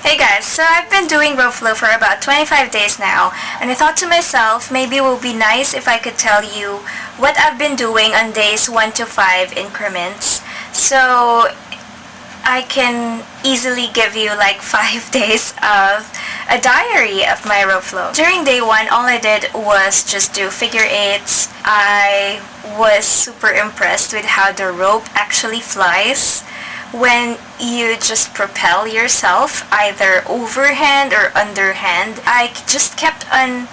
Hey guys, so I've been doing Ropeflow for about 25 days now, and I thought to myself maybe it would be nice if I could tell you what I've been doing on days 1 to 5 increments. So I can easily give you like 5 days of a diary of my Ropeflow. During day 1, all I did was just do figure eights. I was super impressed with how the rope actually flies when you just propel yourself either overhand or underhand. I just kept on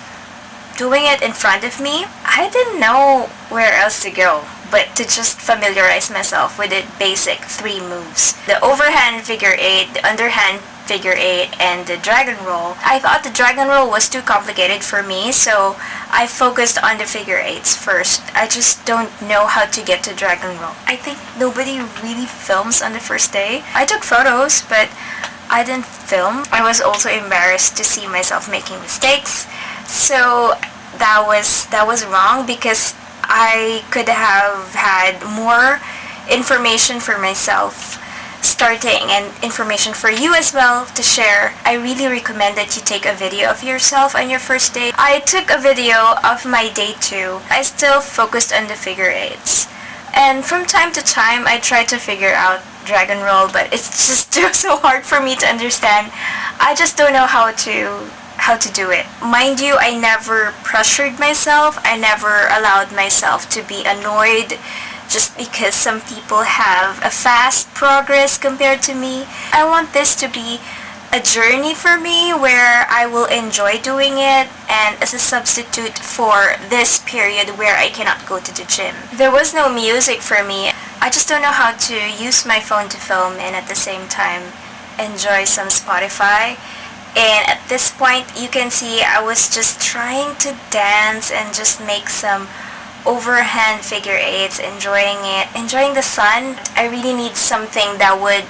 doing it in front of me. I didn't know where else to go but to just familiarize myself with the basic 3 moves. The overhand figure 8, the underhand figure 8, and the dragon roll. I thought the dragon roll was too complicated for me, so I focused on the figure 8s first. I just don't know how to get to dragon roll. I think nobody really films on the first day. I took photos, but I didn't film. I was also embarrassed to see myself making mistakes, so that was wrong because I could have had more information for myself starting and information for you as well to share. I really recommend that you take a video of yourself on your first day. I took a video of my day 2. I still focused on the figure eights. And from time to time, I try to figure out dragon roll, but it's just so hard for me to understand. I just don't know how to do it. Mind you, I never pressured myself. I never allowed myself to be annoyed just because some people have a fast progress compared to me. I want this to be a journey for me where I will enjoy doing it and as a substitute for this period where I cannot go to the gym. There was no music for me. I just don't know how to use my phone to film and at the same time enjoy some Spotify. And at this point, you can see I was just trying to dance and just make some overhand figure eights, enjoying it, enjoying the sun. I really need something that would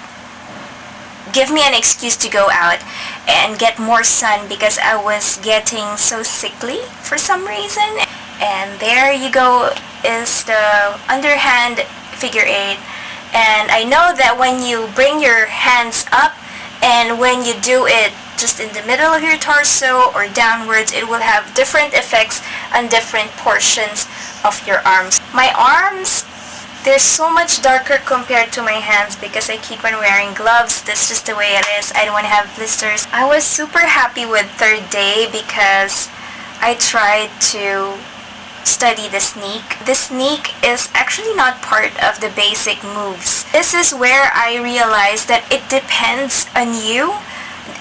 give me an excuse to go out and get more sun because I was getting so sickly for some reason. And there you go is the underhand figure eight. And I know that when you bring your hands up and when you do it just in the middle of your torso or downwards, it will have different effects on different portions of your arms. My arms, they're so much darker compared to my hands because I keep on wearing gloves. That's just the way it is. I don't want to have blisters. I was super happy with 3rd day because I tried to study the sneak. The sneak is actually not part of the basic moves. This is where I realized that it depends on you.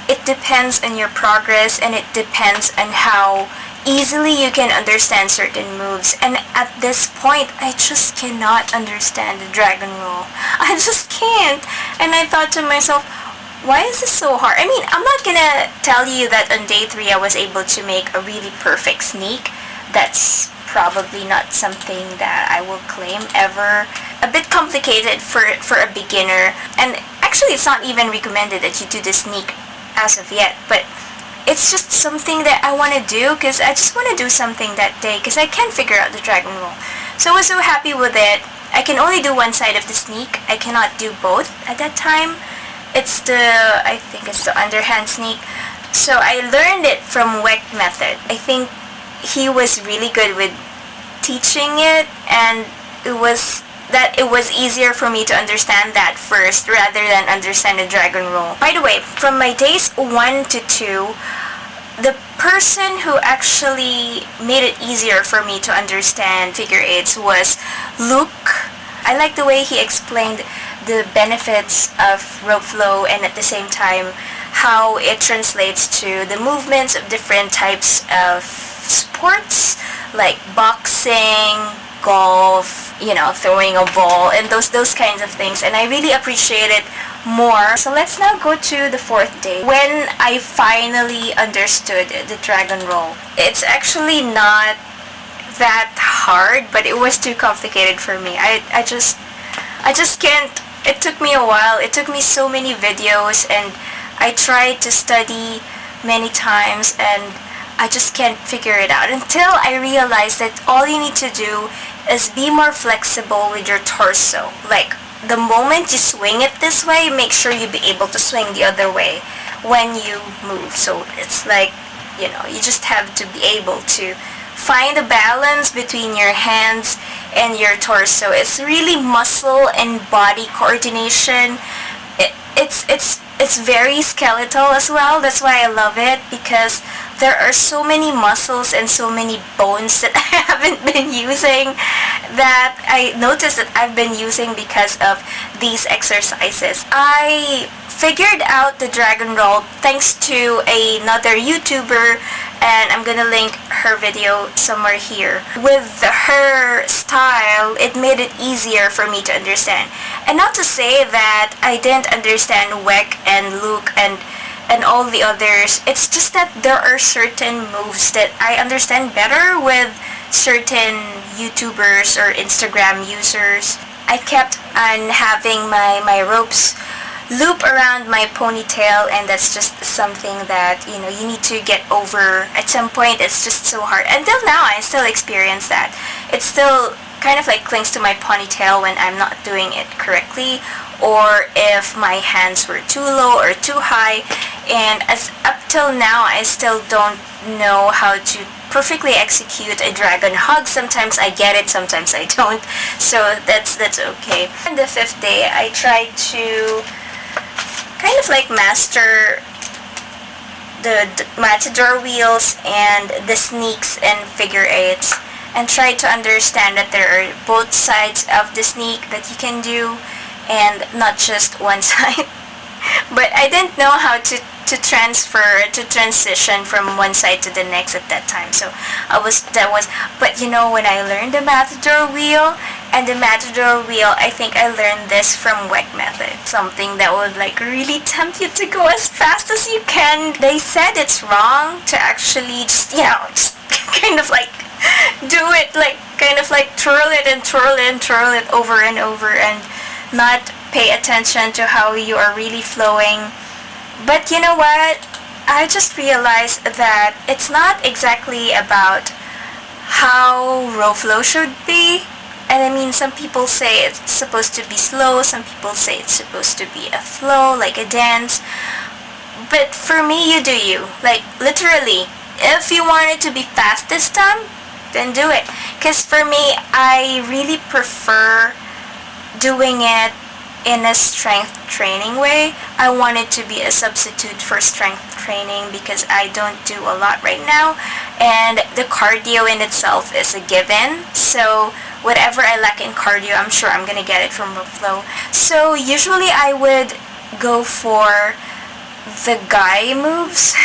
It depends on your progress and it depends on how easily you can understand certain moves. And at this point, I just cannot understand the dragon roll. I just can't. And I thought to myself, why is this so hard? I mean, I'm not gonna tell you that on day 3 I was able to make a really perfect sneak. That's probably not something that I will claim ever. A bit complicated for a beginner. And actually, it's not even recommended that you do the sneak as of yet, but it's just something that I want to do because I just want to do something that day because I can't figure out the dragon roll. So I was so happy with it. I can only do one side of the sneak. I cannot do both at that time. I think it's the underhand sneak. So I learned it from Weck method. I think he was really good with teaching it, and it was easier for me to understand that first rather than understand the dragon roll. By the way, from my days 1 to 2, the person who actually made it easier for me to understand figure eights was Luke. I like the way he explained the benefits of Ropeflow and at the same time how it translates to the movements of different types of sports like boxing, golf, throwing a ball, and those kinds of things, and I really appreciate it more. So let's now go to the 4th day when I finally understood the dragon roll. It's actually not that hard, but it was too complicated for me. I just can't. It took me a while. It took me so many videos, and I tried to study many times, and I just can't figure it out until I realized that all you need to do is be more flexible with your torso. Like, the moment you swing it this way, make sure you be able to swing the other way. when you move. So it's like, you just have to be able to find a balance between your hands and your torso. It's really muscle and body coordination. It's very skeletal as well. That's why I love it, because there are so many muscles and so many bones that I haven't been using, that I noticed that I've been using because of these exercises. I figured out the dragon roll thanks to another YouTuber, and I'm gonna link her video somewhere here. With her style, it made it easier for me to understand. And not to say that I didn't understand Weck and Luke and all the others. It's just that there are certain moves that I understand better with certain YouTubers or Instagram users. I kept on having my ropes loop around my ponytail, and that's just something that you need to get over at some point. It's just so hard. Until now, I still experience that. It still kind of like clings to my ponytail when I'm not doing it correctly, or if my hands were too low or too high. And as up till now, I still don't know how to perfectly execute a dragon hug. Sometimes I get it, sometimes I don't, so that's okay. On the 5th day, I tried to kind of like master the matador wheels and the sneaks and figure eights, and try to understand that there are both sides of the sneak that you can do and not just one side. But I didn't know how to transition from one side to the next at that time. So but when I learned the matador wheel and the matador wheel, I think I learned this from Weck method. Something that would like really tempt you to go as fast as you can. They said it's wrong to actually just kind of like do it, like kind of like twirl it and twirl it and twirl it over and over, and not pay attention to how you are really flowing. But you know what? I just realized that it's not exactly about how Ropeflow should be. And I mean, some people say it's supposed to be slow, some people say it's supposed to be a flow, like a dance. But for me, you do you. Like, literally, if you want it to be fast this time, then do it. Because for me, I really prefer doing it in a strength training way. I want it to be a substitute for strength training because I don't do a lot right now, and the cardio in itself is a given. So whatever I lack in cardio, I'm sure I'm gonna get it from Ropeflow. So usually I would go for the guy moves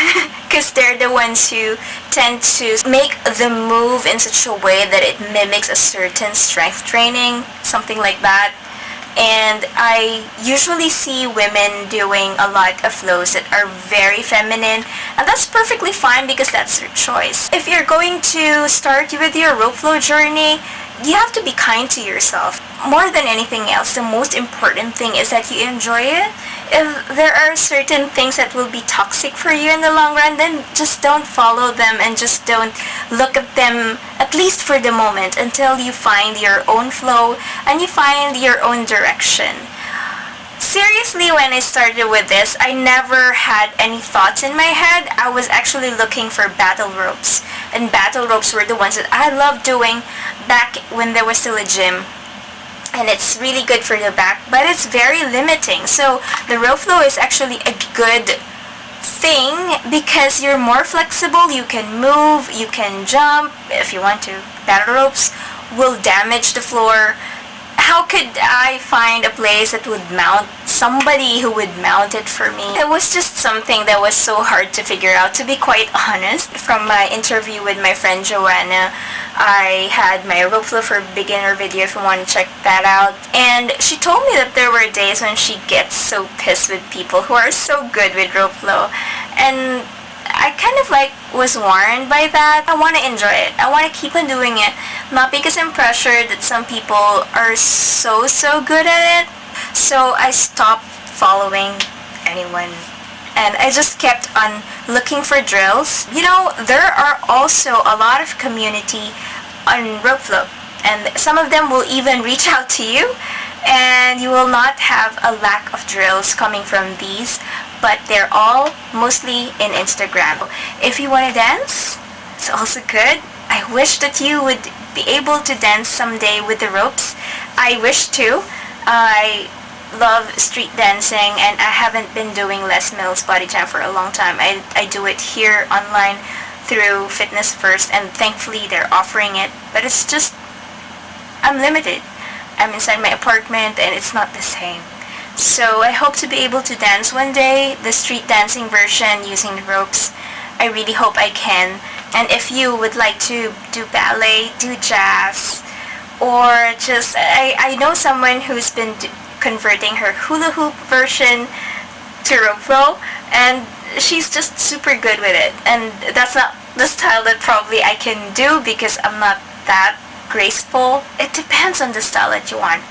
because they're the ones who tend to make the move in such a way that it mimics a certain strength training, something like that. And I usually see women doing a lot of flows that are very feminine, and that's perfectly fine because that's their choice. If you're going to start with your Ropeflow journey, you have to be kind to yourself. More than anything else, the most important thing is that you enjoy it. If there are certain things that will be toxic for you in the long run, then just don't follow them and just don't look at them, at least for the moment, until you find your own flow and you find your own direction. Seriously, when I started with this, I never had any thoughts in my head. I was actually looking for battle ropes, and battle ropes were the ones that I loved doing back when there was still a gym. And it's really good for the back, but it's very limiting. So the Ropeflow is actually a good thing because you're more flexible, you can move, you can jump if you want to. Battle ropes will damage the floor. How could I find a place that would mount somebody who would mount it for me? It was just something that was so hard to figure out, to be quite honest. From my interview with my friend Joanna, I had my Ropeflow for beginner video if you want to check that out. And she told me that there were days when she gets so pissed with people who are so good with Ropeflow. And I kind of like was warned by that. I want to enjoy it. I want to keep on doing it. Not because I'm pressured that some people are so good at it. So I stopped following anyone. And I just kept on looking for drills. You know, there are also a lot of community on Ropeflow. And some of them will even reach out to you. And you will not have a lack of drills coming from these. but they're all mostly in Instagram. If you want to dance, it's also good. I wish that you would be able to dance someday with the ropes. I wish to. I love street dancing, and I haven't been doing Les Mills Body Jam for a long time. I do it here online through Fitness First, and thankfully they're offering it, but it's just, I'm limited. I'm inside my apartment and it's not the same. So I hope to be able to dance one day, the street dancing version using the ropes. I really hope I can. And if you would like to do ballet, do jazz, or just, I know someone who's been converting her hula hoop version to Ropeflow, and she's just super good with it. And that's not the style that probably I can do because I'm not that graceful. It depends on the style that you want.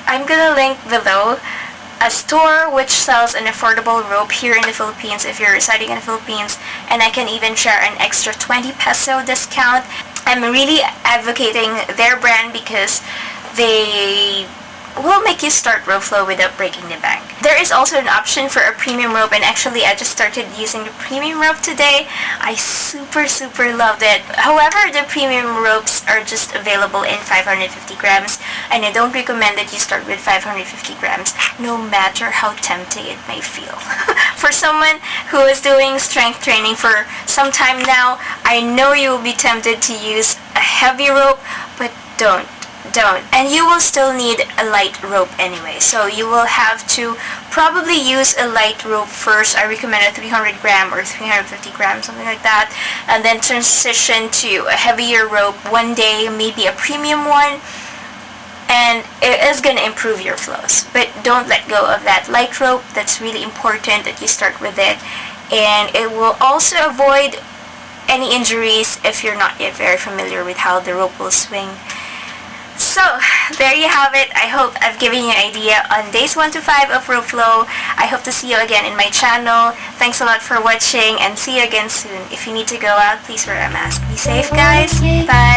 I'm gonna link below a store which sells an affordable rope here in the Philippines if you're residing in the Philippines, and I can even share an extra 20 peso discount. I'm really advocating their brand because they will make you start Ropeflow without breaking the bank. There is also an option for a premium rope, and actually I just started using the premium rope today. I super loved it. However, the premium ropes are just available in 550 grams, and I don't recommend that you start with 550 grams, no matter how tempting it may feel. For someone who is doing strength training for some time now, I know you will be tempted to use a heavy rope, but don't. And you will still need a light rope anyway, so you will have to probably use a light rope first. I recommend a 300 gram or 350 grams, something like that, and then transition to a heavier rope one day, maybe a premium one, and it is going to improve your flows. But don't let go of that light rope. That's really important that you start with it, and it will also avoid any injuries if you're not yet very familiar with how the rope will swing. So, there you have it. I hope I've given you an idea on days 1 to 5 of Ropeflow. I hope to see you again in my channel. Thanks a lot for watching, and see you again soon. If you need to go out, please wear a mask. Be safe, guys. Bye.